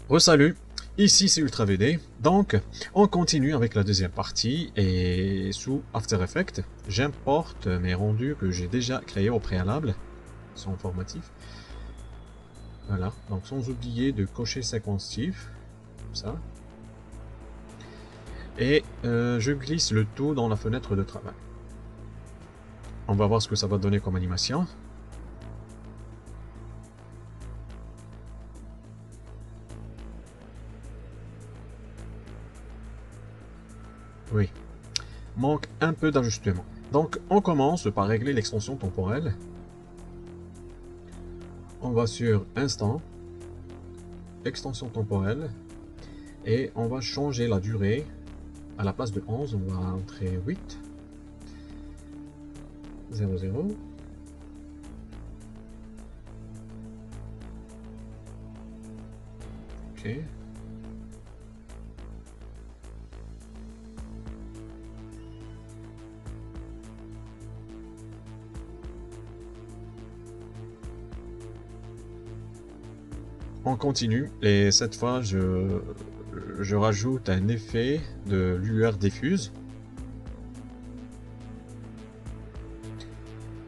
Resalut, ici c'est Ultra VD. Donc, on continue avec la deuxième partie et sous After Effects, j'importe mes rendus que j'ai déjà créés au préalable, sont informatifs. Voilà, donc sans oublier de cocher séquentif, comme ça. Et je glisse le tout dans la fenêtre de travail. On va voir ce que ça va donner comme animation. Oui, manque un peu d'ajustement. Donc on commence par régler l'extension temporelle. On va sur Instant, Extension temporelle, et on va changer la durée. À la place de 11, on va entrer 8, 0, 0. Ok. On continue, et cette fois, je rajoute un effet de lueur diffuse.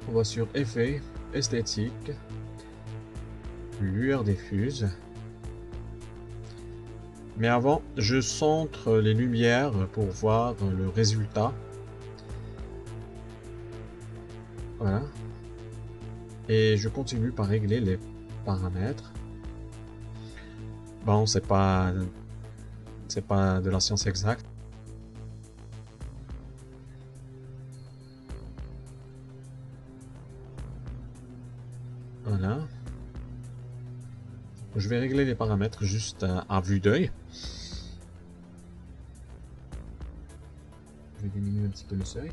On va sur Effet, Esthétique, Lueur diffuse. Mais avant, je centre les lumières pour voir le résultat. Voilà. Et je continue par régler les paramètres. Bon, c'est pas de la science exacte. Voilà. Je vais régler les paramètres juste à vue d'œil. Je vais diminuer un petit peu le seuil.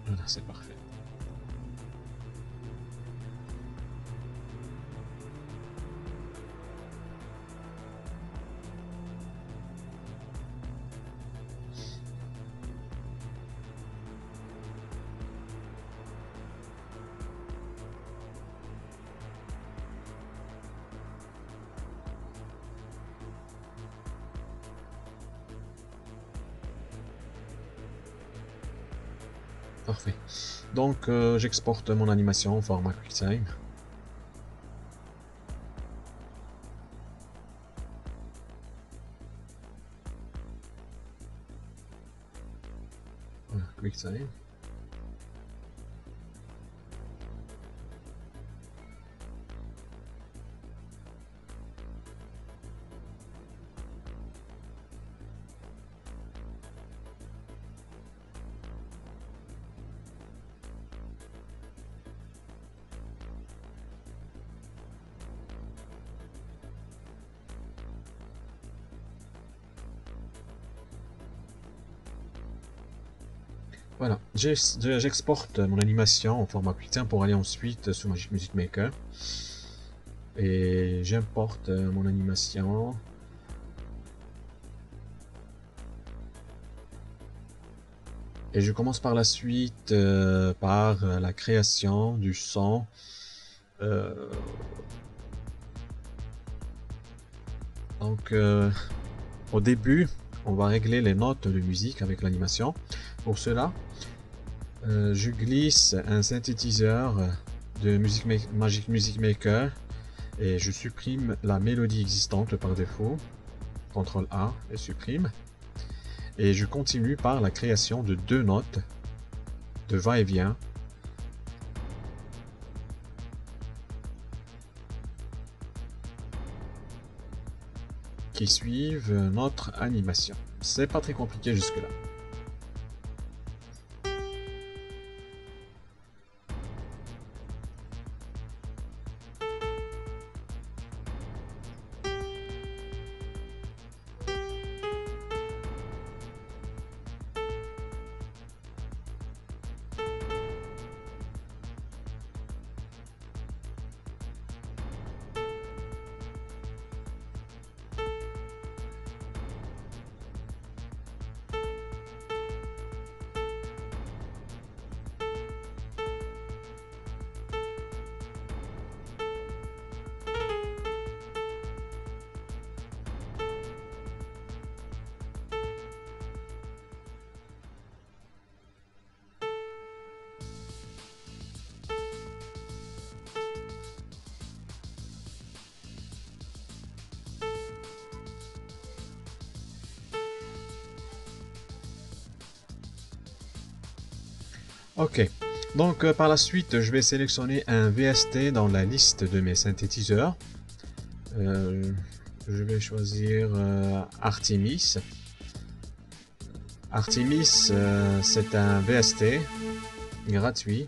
Voilà, c'est parfait. Parfait. Donc, j'exporte mon animation au format QuickTime. Voilà, QuickTime. Voilà, j'exporte mon animation en format QuickTime pour aller ensuite sur Magic Music Maker. Et j'importe mon animation. Et je commence par la suite par la création du son. Euh, donc, au début, on va régler les notes de musique avec l'animation. Pour cela, je glisse un synthétiseur de Magic Music Maker et je supprime la mélodie existante par défaut. CTRL A et supprime. Et je continue par la création de deux notes de va-et-vient qui suivent notre animation. C'est pas très compliqué jusque-là. Ok, donc par la suite, je vais sélectionner un VST dans la liste de mes synthétiseurs. Je vais choisir Artemis. Artemis, c'est un VST gratuit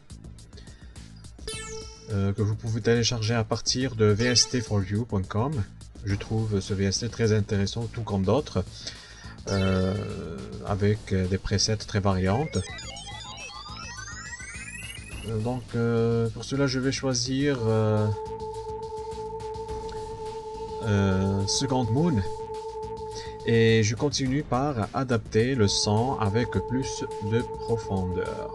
que vous pouvez télécharger à partir de vst4you.com. Je trouve ce VST très intéressant, tout comme d'autres, avec des presets très variantes. Donc pour cela, je vais choisir Second Moon. Et je continue par adapter le son avec plus de profondeur.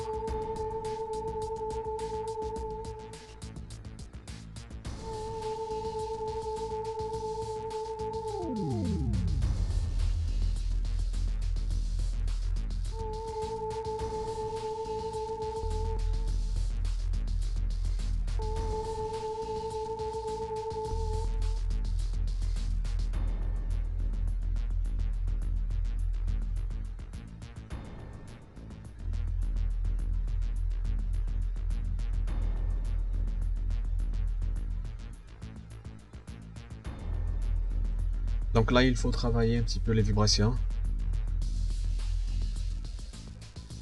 Donc là, il faut travailler un petit peu les vibrations.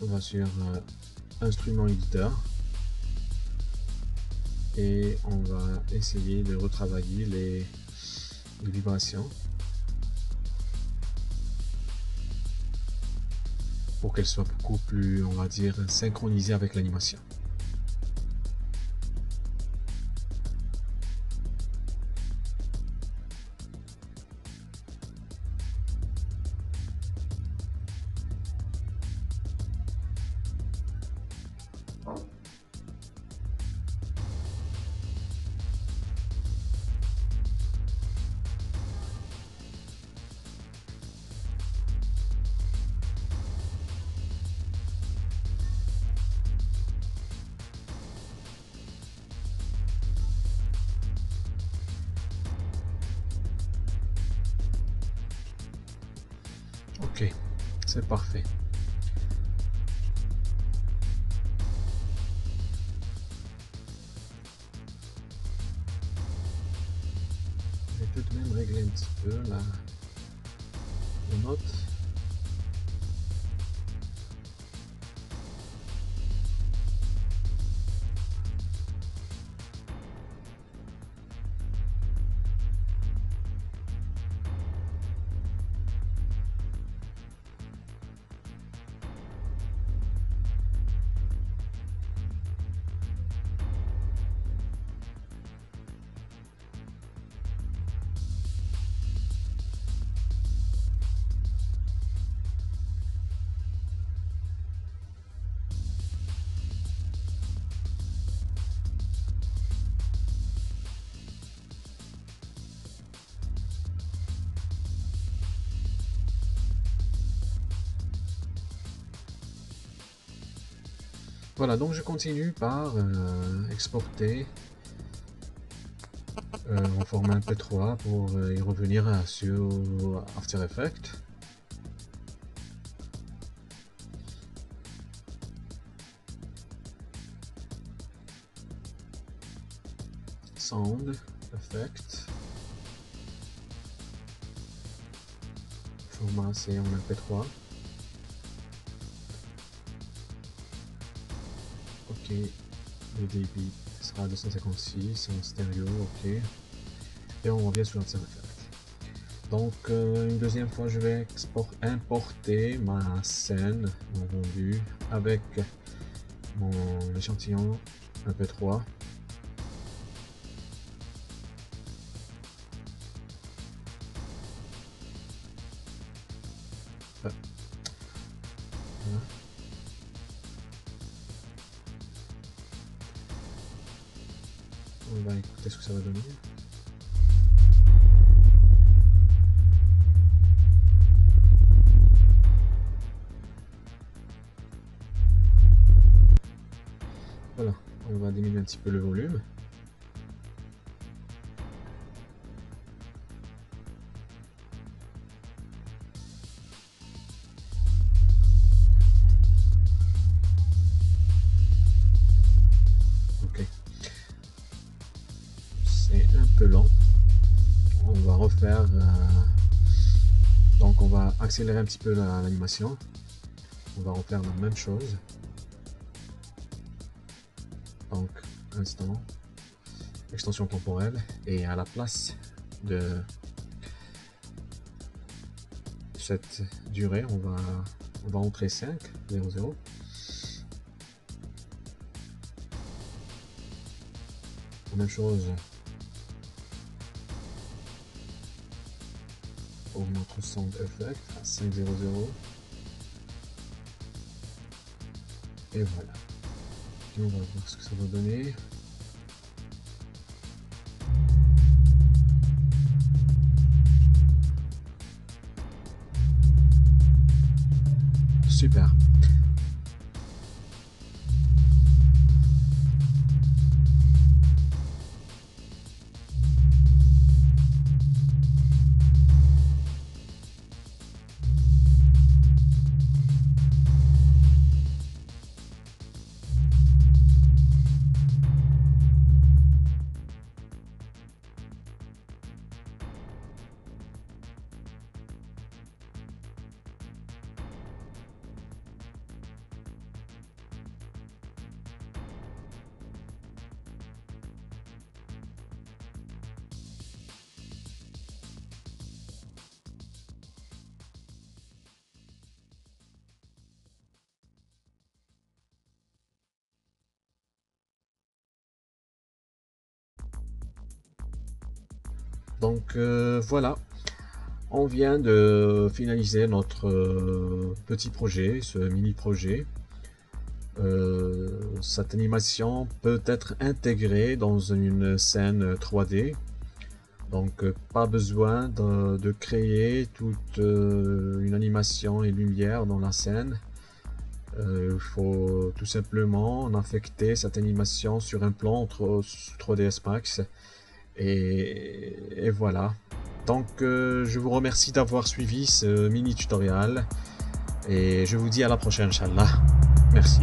On va sur instrument éditeur. Et on va essayer de retravailler les vibrations pour qu'elles soient beaucoup plus, on va dire, synchronisées avec l'animation. Ok, c'est parfait. Je vais tout de même régler un petit peu la note. Voilà, donc je continue par exporter en format MP3 pour y revenir sur After Effects. Sound Effect. Format c'est en MP3. Ok, le débit sera 256 en stéréo, ok. Et on revient sur After Effects. Donc une deuxième fois je vais importer ma scène, mon rendu, avec mon échantillon MP3. Voilà. On va écouter ce que ça va donner. Voilà, on va diminuer un petit peu le volume. c'est un peu lent. On va refaire... donc on va accélérer un petit peu l'animation. On va refaire la même chose. Donc, instant, extension temporelle, et à la place de cette durée, on va entrer 5, 0, 0. La même chose pour notre sound effect à 5, 0, 0. Et voilà. Et on va voir ce que ça va donner. Super. Donc voilà, on vient de finaliser notre petit projet, ce mini projet. Cette animation peut être intégrée dans une scène 3D. Donc pas besoin de créer toute une animation et lumière dans la scène. Il faut tout simplement en affecter cette animation sur un plan 3ds Max. Et voilà. Donc je vous remercie d'avoir suivi ce mini tutoriel. Et je vous dis à la prochaine, Inch'Allah. Merci.